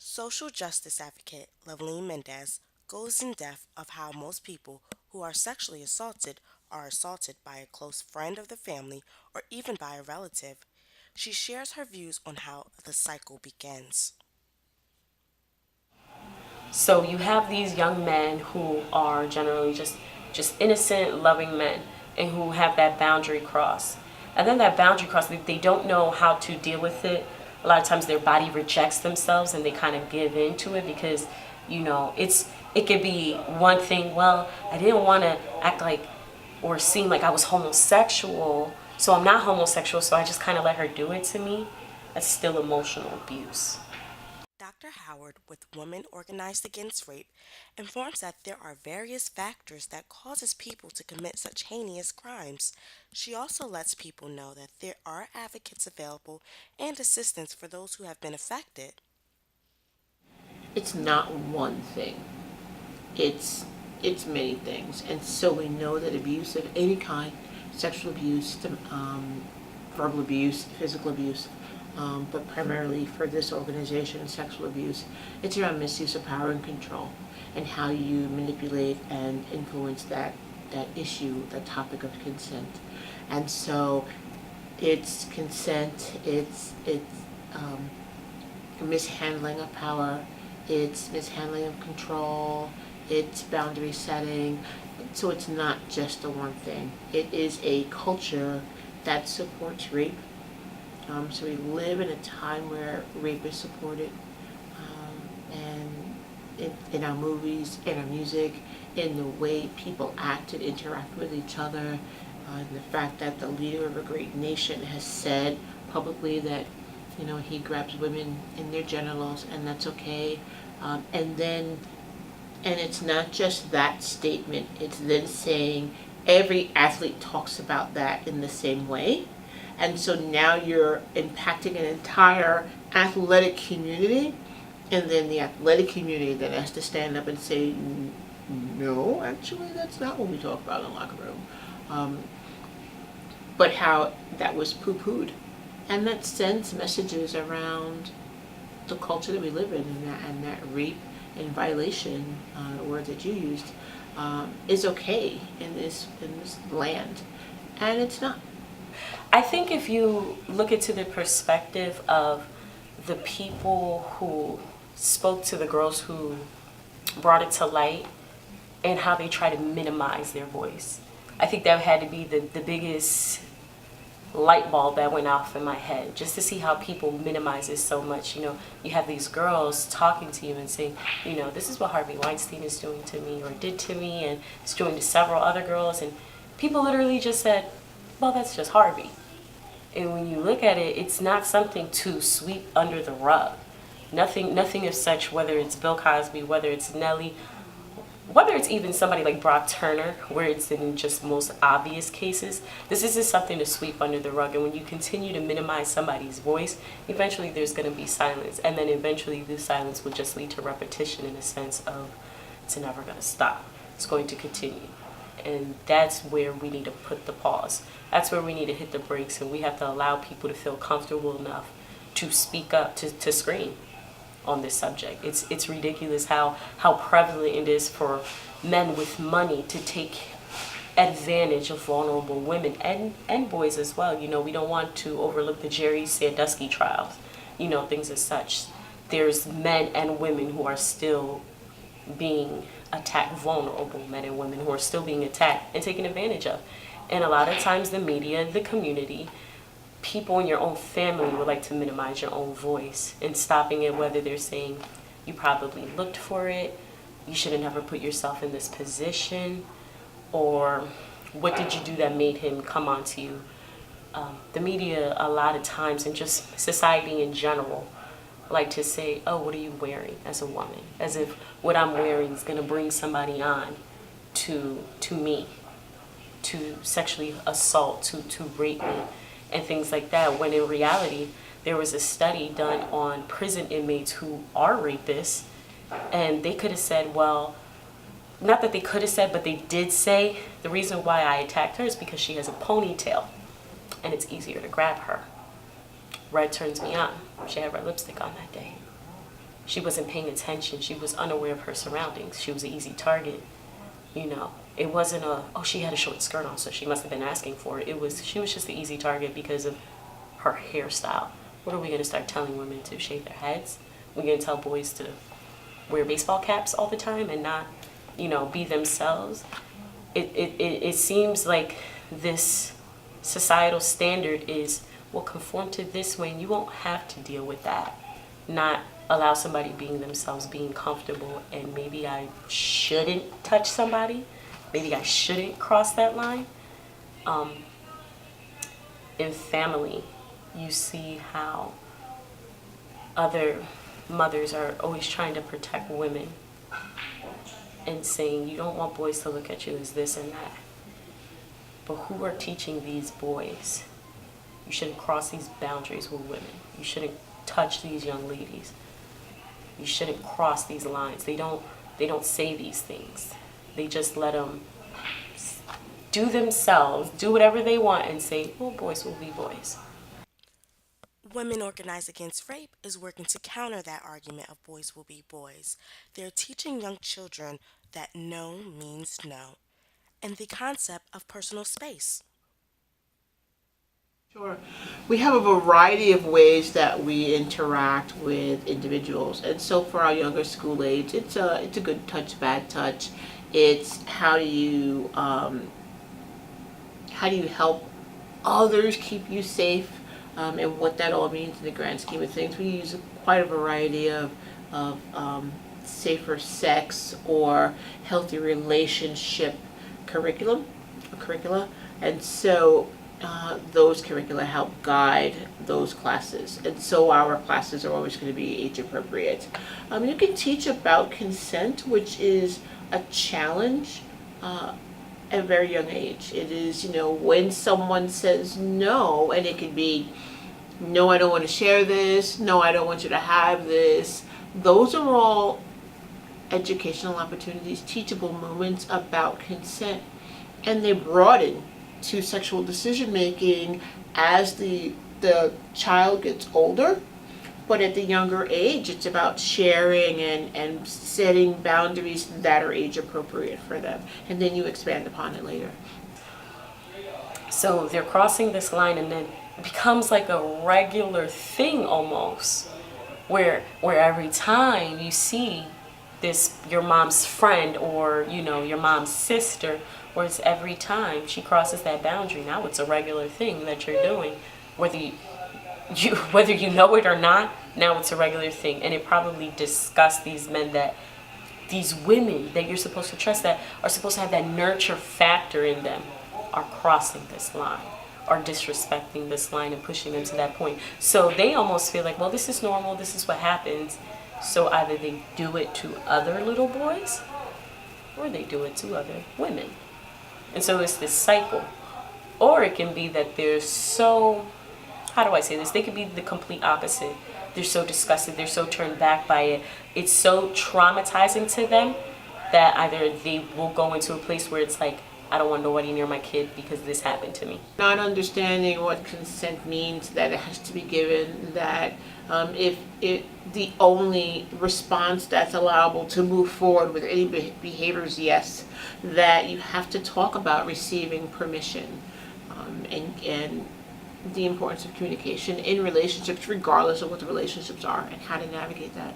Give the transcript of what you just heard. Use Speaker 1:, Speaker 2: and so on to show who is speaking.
Speaker 1: Social justice advocate Lovelene Mendez goes in depth of how most people who are sexually assaulted are assaulted by a close friend of the family or even by a relative. She shares her views on how the cycle begins.
Speaker 2: So you have these young men who are generally just innocent, loving men, and who have that boundary cross. And then that boundary cross, they don't know how to deal with it. A lot of times their body rejects themselves and they kind of give into it because, it could be one thing, well, I didn't want to act like or seem like I was homosexual, so I'm not homosexual, so I just kind of let her do it to me. That's still emotional abuse.
Speaker 1: Dr. Howard, with Women Organized Against Rape, informs that there are various factors that causes people to commit such heinous crimes. She also lets people know that there are advocates available and assistance for those who have been affected.
Speaker 3: It's not one thing. It's it's many things, and so we know that abuse of any kind, sexual abuse, verbal abuse, physical abuse, but primarily for this organization, sexual abuse, it's around misuse of power and control, and how you manipulate and influence that issue, that topic of consent, and so it's consent, it's mishandling of power, it's mishandling of control, it's boundary setting. So it's not just the one thing. It is a culture that supports rape. So we live in a time where rape is supported, and in our movies, in our music, in the way people act and interact with each other, and the fact that the leader of a great nation has said publicly that he grabs women in their genitals and that's okay, and it's not just that statement, it's then saying every athlete talks about that in the same way. And so now you're impacting an entire athletic community, and then the athletic community then has to stand up and say, no, actually, that's not what we talk about in the locker room. Um, but how that was poo pooed. And that sends messages around the culture that we live in, and that rape and violation, the word that you used, is okay in this land, and it's not.
Speaker 2: I think if you look into the perspective of the people who spoke to the girls who brought it to light and how they try to minimize their voice, I think that had to be the biggest light bulb that went off in my head, just to see how people minimize it so much. You have these girls talking to you and saying, this is what Harvey Weinstein is doing to me or did to me, and it's doing to several other girls, and people literally just said, well, that's just Harvey. And when you look at it, it's not something to sweep under the rug. Nothing of such, whether it's Bill Cosby, whether it's Nelly, whether it's even somebody like Brock Turner, where it's in just most obvious cases. This isn't something to sweep under the rug. And when you continue to minimize somebody's voice, eventually there's going to be silence. And then eventually the silence will just lead to repetition, in a sense of it's never going to stop. It's going to continue. And that's where we need to put the pause. That's where we need to hit the brakes, and we have to allow people to feel comfortable enough to speak up, to scream on this subject. It's ridiculous how prevalent it is for men with money to take advantage of vulnerable women and boys as well. We don't want to overlook the Jerry Sandusky trials, things as such. There's men and women who are still being attacked, vulnerable men and women who are still being attacked and taken advantage of. And a lot of times the media, the community, people in your own family would like to minimize your own voice and stopping it, whether they're saying you probably looked for it, you should have never put yourself in this position, or what did you do that made him come onto you. The media, a lot of times, and just society in general, like to say, oh, what are you wearing as a woman? As if what I'm wearing is going to bring somebody on to me, to sexually assault, to rape me, and things like that. When in reality, there was a study done on prison inmates who are rapists, and they could have said, well, not that they could have said, but they did say, the reason why I attacked her is because she has a ponytail, and it's easier to grab her. Red turns me on. She had red lipstick on that day. she wasn't paying attention. She was unaware of her surroundings. She was an easy target. You know, it wasn't oh, she had a short skirt on, so she must have been asking for it. She was just an easy target because of her hairstyle. What are we going to start telling women to shave their heads? We're going to tell boys to wear baseball caps all the time and not, be themselves. It seems like this societal standard is, well, conform to this way and you won't have to deal with that. Not allow somebody being themselves, being comfortable, and maybe I shouldn't touch somebody. Maybe I shouldn't cross that line. In family, you see how other mothers are always trying to protect women and saying you don't want boys to look at you as this and that. But who are teaching these boys? You shouldn't cross these boundaries with women. You shouldn't touch these young ladies. You shouldn't cross these lines. They don't say these things. They just let them do themselves, do whatever they want, and say, well, boys will be boys.
Speaker 1: Women Organized Against Rape is working to counter that argument of boys will be boys. They're teaching young children that no means no, and the concept of personal space.
Speaker 3: Sure. We have a variety of ways that we interact with individuals. And so for our younger school age, it's a good touch, bad touch. It's how do you help others keep you safe, and what that all means in the grand scheme of things. We use quite a variety of safer sex or healthy relationship curricula, and so those curricula help guide those classes, and so our classes are always going to be age appropriate. You can teach about consent, which is a challenge at a very young age. It is, when someone says no, and it can be, no, I don't want to share this, no, I don't want you to have this. Those are all educational opportunities, teachable moments about consent, and they broaden to sexual decision making as the child gets older. But at the younger age, it's about sharing and setting boundaries that are age appropriate for them, and then you expand upon it later.
Speaker 2: So they're crossing this line, and then it becomes like a regular thing almost, where every time you see this, your mom's friend or your mom's sister, where it's every time she crosses that boundary, now it's a regular thing that you're doing, whether you know it or not. Now it's a regular thing, and it probably disgusts these men, that these women that you're supposed to trust, that are supposed to have that nurture factor in them, are crossing this line, are disrespecting this line and pushing them to that point. So they almost feel like, well, this is normal, this is what happens. So either they do it to other little boys or they do it to other women. And so it's this cycle. Or it can be that they're so, how do I say this? They could be the complete opposite. They're so disgusted, they're so turned back by it. It's so traumatizing to them that either they will go into a place where it's like, I don't want nobody near my kid because this happened to me.
Speaker 3: Not understanding what consent means, that it has to be given, that if the only response that's allowable to move forward with any behaviors, yes, that you have to talk about receiving permission, and the importance of communication in relationships, regardless of what the relationships are, and how to navigate that.